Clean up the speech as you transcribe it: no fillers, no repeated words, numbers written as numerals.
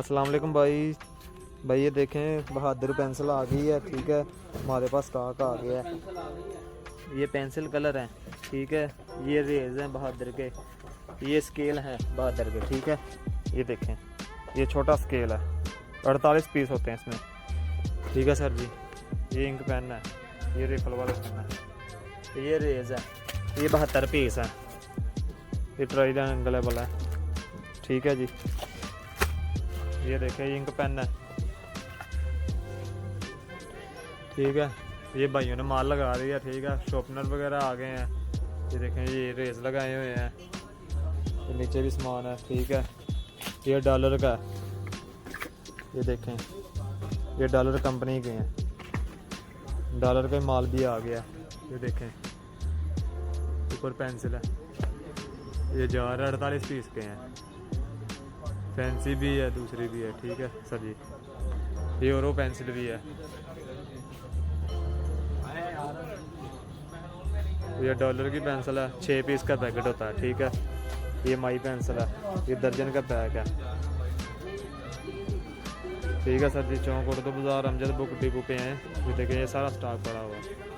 अस्सलाम वालेकुम भाई ये देखें बहादुर पेंसिल आ गई है। ठीक है, हमारे पास स्टॉक आ गया है। ये पेंसिल कलर हैं, ठीक है। ये रेज हैं बहादुर के, ये स्केल हैं बहादुर के, ठीक है। ये देखें, ये छोटा स्केल है, 48 पीस होते हैं इसमें, ठीक है सर जी। ये इंक पेन है, ये रिफल वाला पेन है। ये रेज है, ये 72 पीस है। ये ट्रायंगल वाला है, ठीक है जी। ये देखें, ये इंक पेन है, ठीक है। ये भाइयों ने माल लगा दिया, ठीक है। शॉर्पनर वगैरह आ गए हैं। ये देखें, ये रेज लगाए हुए हैं। ये नीचे भी सामान है, ठीक है। ये डॉलर का है, ये देखें, ये डॉलर कंपनी के हैं। डॉलर का माल भी आ गया, ये देखें। ऊपर पेंसिल है, ये जार 48 पीस के हैं। फैंसी भी है, दूसरी भी है, ठीक है सर जी। ये और पेंसिल भी है। ये डॉलर की पेंसिल है, 6 पीस का पैकेट होता है, ठीक है। ये माई पेंसिल है, ये दर्जन का पैक है, ठीक है सर जी। चौक उर्दू बाजार अमजद बुक डिपो पे हैं। ये देखें, ये सारा स्टॉक पड़ा हुआ है।